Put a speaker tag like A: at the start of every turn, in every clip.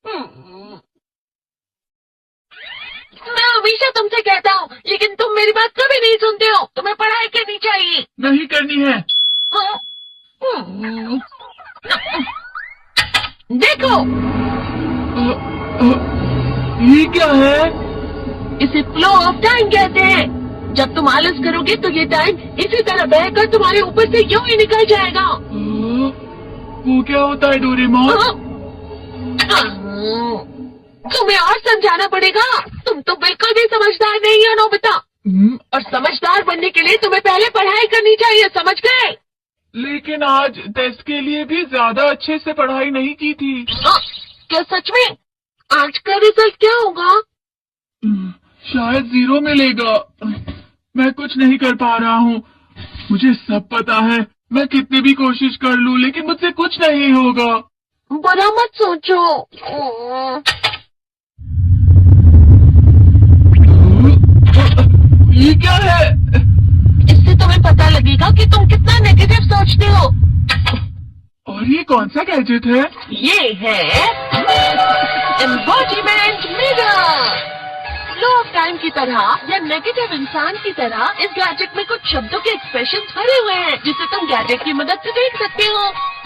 A: मैं हमेशा तुमसे कहता हूँ, लेकिन तुम मेरी बात कभी नहीं सुनते हो। तुम्हें पढ़ाई करनी चाहिए।
B: नहीं करनी है।
A: देखो,
B: ये क्या है?
A: इसे फ्लो ऑफ टाइम कहते हैं। जब तुम आलस करोगे तो ये टाइम इसी तरह बहकर तुम्हारे ऊपर से यूं ही निकल जाएगा।
B: वो क्या होता है डोरेमोन?
A: तुम्हें और समझाना पड़ेगा। तुम तो बिल्कुल भी समझदार नहीं हो नोबिता। और समझदार बनने के लिए तुम्हें पहले पढ़ाई करनी चाहिए, समझ गए?
B: लेकिन आज टेस्ट के लिए भी ज्यादा अच्छे से पढ़ाई नहीं की थी।
A: क्या सच में? आज का रिजल्ट क्या होगा?
B: शायद 0 मिलेगा। मैं कुछ नहीं कर पा रहा हूँ। मुझे सब पता है। मैं कितनी भी कोशिश कर लूँ, लेकिन मुझसे कुछ नहीं होगा।
A: बुरा मत सोचो।
B: ये क्या है?
A: इससे तुम्हें पता लगेगा कि तुम कितना नेगेटिव सोचते हो।
B: और ये कौन सा गैजेट है?
A: ये है embodiment mirror. Flow of time की तरह या नेगेटिव इंसान की तरह इस गैजेट में कुछ शब्दों के एक्सप्रेशन भरे हुए हैं, जिसे तुम गैजेट की मदद से देख सकते हो।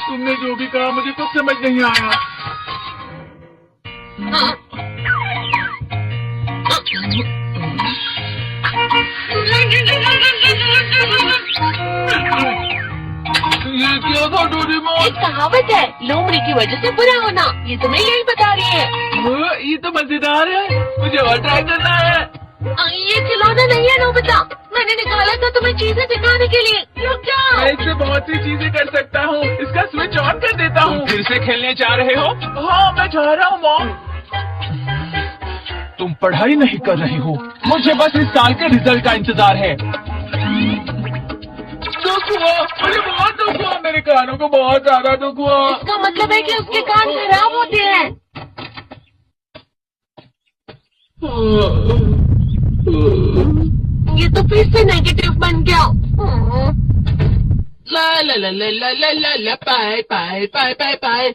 B: तुमने जो भी कहा मुझे कुछ समझ नहीं आया। ये क्या था डोरेमोन?
A: एक कहावत है, लोमड़ी की वजह से बुरा होना। ये तुम्हें यही बता रही है।
B: ये तो मजेदार है। मुझे और ट्राई करना है।
A: ये खिलौना नहीं है नोबिता। मैंने निकाला था तुम्हें चीजें दिखाने के लिए। रुक जाओ।
B: मैं इससे बहुत सी चीजें कर सकता हूँ। इसका स्विच ऑन कर देता हूँ।
C: फिर से खेलने जा रहे हो?
B: हाँ, मैं जा रहा हूँ मॉम।
C: तुम पढ़ाई नहीं कर रहे हो। मुझे बस इस साल के रिजल्ट का इंतजार है।
B: दुख हुआ, मुझे बहुत दुख हुआ। मेरे कानों को बहुत ज्यादा दुख हुआ।
A: इसका मतलब है कि उसके कान खराब होते हैं। ये तो फिर से नेगेटिव बन गया।
D: ला ला ला ला ला ला ला ला पाए पाए पाए पाए पाए।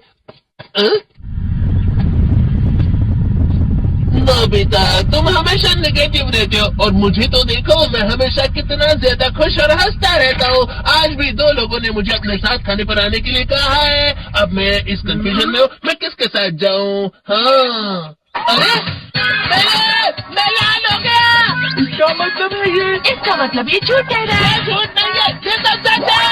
D: नोबिता, तुम हमेशा नेगेटिव रहते हो और मुझे तो देखो, मैं हमेशा कितना ज्यादा खुश और हंसता रहता हूँ। आज भी 2 लोगों ने मुझे अपने साथ खाने पर आने के लिए कहा है। अब मैं इस कंफ्यूजन में हूँ, मैं किसके साथ जाऊँ? हाँ, अरे मैं लाल हो गया।
B: इसका मतलब है ये?
A: इसका मतलब ये झूठ कह रहा है।
D: झूठ नहीं है, ये सब सच है।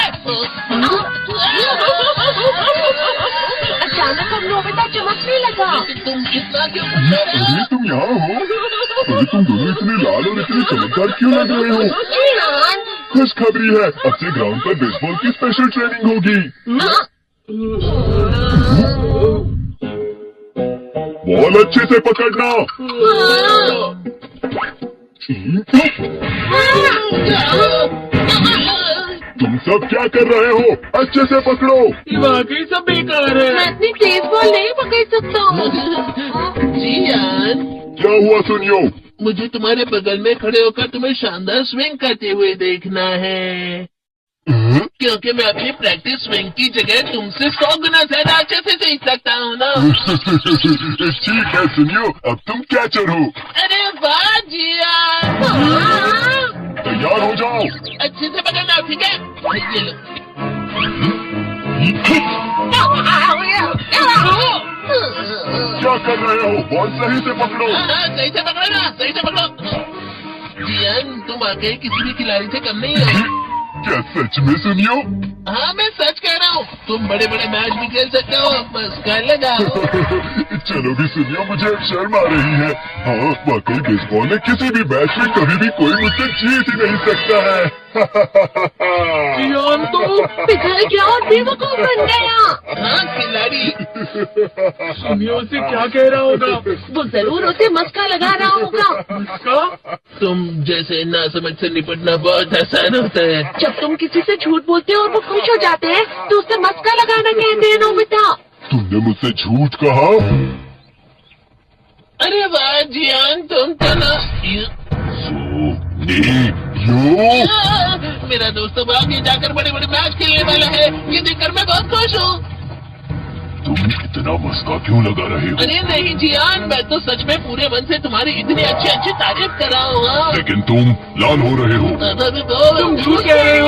A: अचानक हम नोबिता चमकने लगा।
D: तुम कितना क्यों खुश हो रहे हो?
E: अरे तुम यहाँ हो? अरे तुम दोनों इतने लाल और इतने चमकदार क्यों लग रहे हो?
A: जियान,
E: खुशखबरी है, अब से ग्राउंड पर बेसबॉल की स्पेशल ट्रेनिंग होगी। बॉल अच्छे से पकड़ना। तुम सब क्या कर रहे हो? अच्छे से पकड़ो।
B: ये वाकई सब बेकार
A: मैं
B: है।
A: अपनी तेज बॉल नहीं पकड़ सकता हूँ।
D: जियान,
E: क्या हुआ सुनियो?
D: मुझे तुम्हारे बगल में खड़े होकर तुम्हें शानदार स्विंग करते हुए देखना है, क्योंकि मैं अपनी प्रैक्टिस स्विंग की जगह तुमसे 100 गुना ज्यादा अच्छे से सीख सकता हूँ ना।
E: ठीक है सुनियो, अब तुम कैचर हो।
D: अरे वाह जियान,
E: तैयार हो जाओ।
D: अच्छे से पकड़ना, ठीक है? ये लो।
E: क्या कर रहे हो? बॉल सही से पकड़ो।
D: हाँ, सही से पकड़ो ना, सही से पकड़ो। जियान, तुम आगे किसी भी खिलाड़ी से कम नहीं हो।
E: क्या सच में सुनियो?
D: हाँ, मैं सच कह रहा हूँ। तुम बड़े बड़े मैच भी खेल सकते हो, बस कर लगाओ।
E: चलो भी सुनियो, मुझे अब शर्म आ रही है। हाँ, वाकई बेसबॉल में किसी भी मैच में कभी भी कोई मुझसे जीत ही नहीं सकता है।
B: जियान तो
A: पिघल गया और बेवकूफ बन गया।
D: हाँ, खिलाड़ी।
B: सुनियो से क्या कह रहा होगा?
A: वो जरूर उसे मस्का लगा रहा होगा।
B: इसका?
D: तुम जैसे नासमझ से निपटना बहुत आसान होता है।
A: जब तुम किसी से झूठ बोलते हो और वो खुश हो जाते हैं, तो उसे मस्का लगाना कहते हैं नोबिता।
E: तुमने मुझसे झूठ कहा?
D: अरे वाह जियान, तुम तो ना मेरा दोस्त अब आगे जाकर बड़े बड़े मैच खेलने वाला है। ये देखकर मैं बहुत खुश हूँ।
E: तुम इतना मस्का क्यों लगा रहे हो?
D: अरे नहीं जियान, मैं तो सच में पूरे मन से तुम्हारी इतनी अच्छी अच्छी तारीफ कर रहा हूँ।
E: लेकिन तुम लाल हो रहे हो।
B: तुम झूठ कह रहे हो।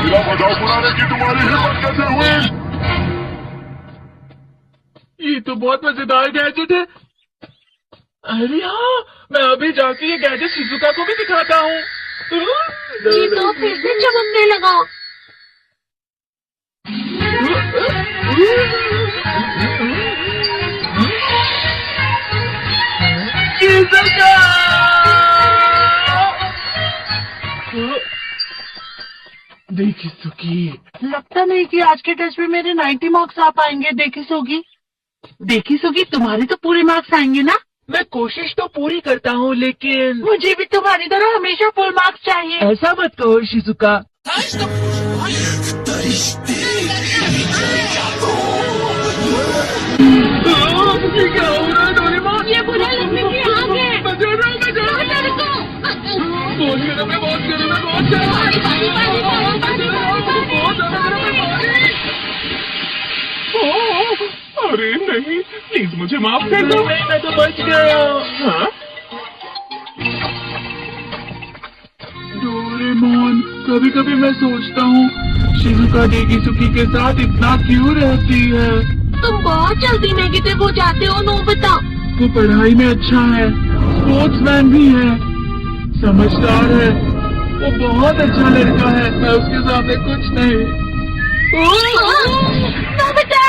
E: मेरा मजाक उड़ाने की तुम्हारी हिम्मत कैसे हुई?
B: ये तो बहुत मजेदार गैजेट है। अरे हाँ, मैं अभी जाके ये गैजेट शिजुका को भी दिखाता हूँ।
A: ये तो फिर से चमकने लगा।
B: शिजुका! देखी सुकी,
A: लगता नहीं कि आज के टेस्ट में मेरे 90 मार्क्स आ पाएंगे। देखी सोगी, तुम्हारे तो पूरे मार्क्स आएंगे ना?
B: मैं कोशिश तो पूरी करता हूँ, लेकिन
A: मुझे भी तुम्हारी तरह हमेशा फुल मार्क्स चाहिए।
B: ऐसा मत कहो शिजुका। ये क्या हो रहा है डोरेमोन?
A: ये बुरा लगने की आग है।
B: मैं चल रहा हूँ। बहुत गर्म है, बहुत अरे नहीं, प्लीज मुझे माफ कर दो। नहीं, मैं तो बच गया। हाँ? डोरेमोन, कभी कभी मैं सोचता हूँ शिजुका डेकिसुकी के साथ इतना क्यों रहती है।
A: तुम बहुत जल्दी नेगेटिव हो जाते हो नोबिता।
B: वो पढ़ाई में अच्छा है, स्पोर्ट्समैन भी है, समझदार है, वो बहुत अच्छा लड़का है। मैं उसके सामने कुछ नहीं।
A: नोबिता!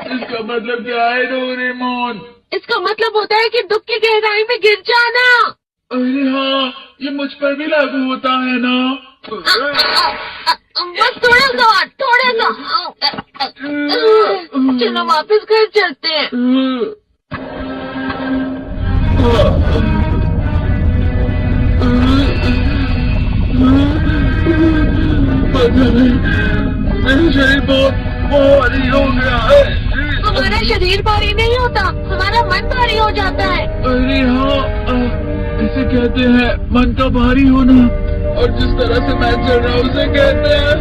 B: इसका मतलब क्या है डोरेमोन?
A: इसका मतलब होता है कि दुख की गहराई में गिर जाना।
B: अरे हाँ, ये मुझ पर भी लागू होता है ना।
A: बस थोड़ा सा। चलो वापस घर चलते हैं।
B: मेरा शरीर बहुत भारी हो गया है।
A: हमारा शरीर भारी नहीं होता, हमारा मन भारी हो जाता है।
B: अरे हाँ, इसे कहते हैं मन का भारी होना। और जिस तरह से मैं चल रहा हूँ उसे कहते हैं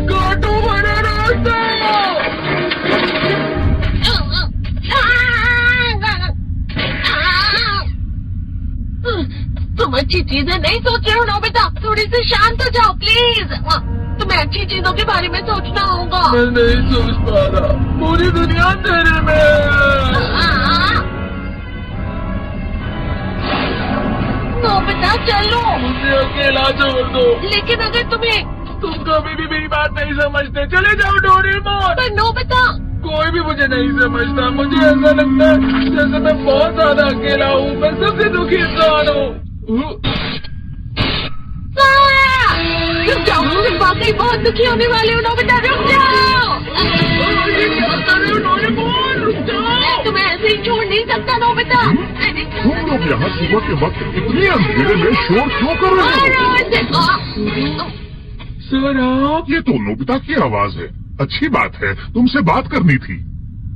B: कांटों भरा रास्ता।
A: तुम अच्छी चीजें नहीं सोच रहे हो नोबिता, थोड़ी सी शांत हो जाओ प्लीज। तुम्हें अच्छी चीजों के बारे में सोचना होगा।
B: मैं नहीं सोच पा रहा, पूरी दुनिया अंधेरे में है।
A: नोबिता चलो,
B: मुझे अकेला छोड़ दो।
A: लेकिन अगर तुम
B: कभी भी मेरी बात नहीं समझते, चले जाओ डोरेमोन।
A: पर नोबिता,
B: कोई भी मुझे नहीं समझता। मुझे ऐसा लगता है जैसे मैं बहुत ज्यादा अकेला हूँ। मैं सबसे दुखी इंसान हूँ।
A: रुक जाओ, तुम वाकई बहुत दुखी होने वाले हो नोबिता, रुक जाओ।
B: ये क्या कर रहे हो डोरेमोन? रुक जाओ।
A: मैं तुम्हें ऐसे ही छोड़ नहीं सकता नोबिता।
E: तुम लोग यहाँ सुबह के वक्त इतने अंधेरे में शोर क्यों कर रहे हो?
B: सर आप?
E: ये तो नोबिता की आवाज है। अच्छी बात है, तुमसे बात करनी थी।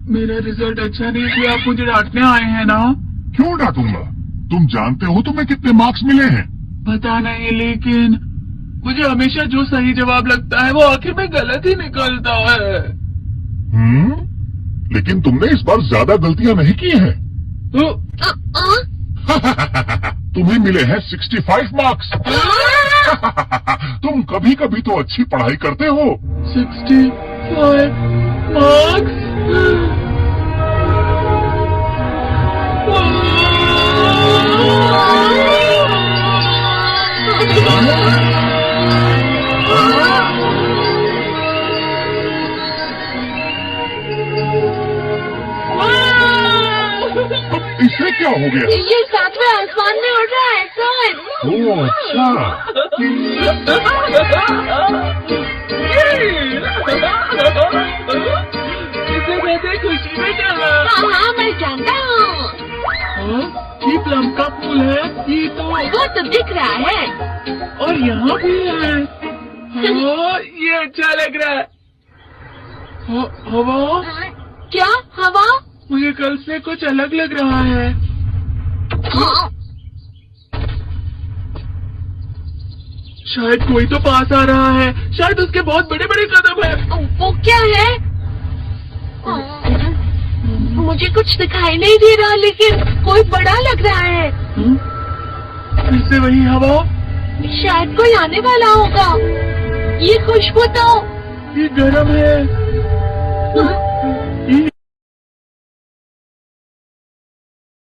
B: मेरा रिजल्ट अच्छा नहीं किया, आप मुझे डांटने आए हैं ना?
E: क्यों डांटूंगा? तुम जानते हो तुम्हें कितने मार्क्स मिले हैं?
B: पता नहीं, लेकिन मुझे हमेशा जो सही जवाब लगता है वो आखिर में गलत ही निकलता है।
E: लेकिन तुमने इस बार ज्यादा गलतियां नहीं की हैं।
B: तो
E: तुम्हें मिले हैं 65 मार्क्स। तुम कभी कभी तो अच्छी पढ़ाई करते हो।
B: 65 मार्क्स?
E: इससे क्या हो गया?
A: ये सातवें आसमान में उड़ रहा है सर।
E: ओह अच्छा।
B: इसे कहते खुशी में चला।
A: हाँ मैं जानता हूँ।
B: ये प्लम का फूल है। ये तो
A: वो तो दिख रहा है।
B: और यहाँ भी है। हाँ, ये अच्छा लग रहा है। हवा?
A: क्या हवा?
B: मुझे कल से कुछ अलग लग रहा है। शायद कोई तो पास आ रहा है, शायद उसके बहुत बड़े बड़े कदम है।
A: वो क्या है? मुझे कुछ दिखाई नहीं दे रहा, लेकिन कोई बड़ा लग रहा है।
B: फिर से वही हवा,
A: शायद कोई आने वाला होगा। ये खुशबू तो
B: ये गर्म है।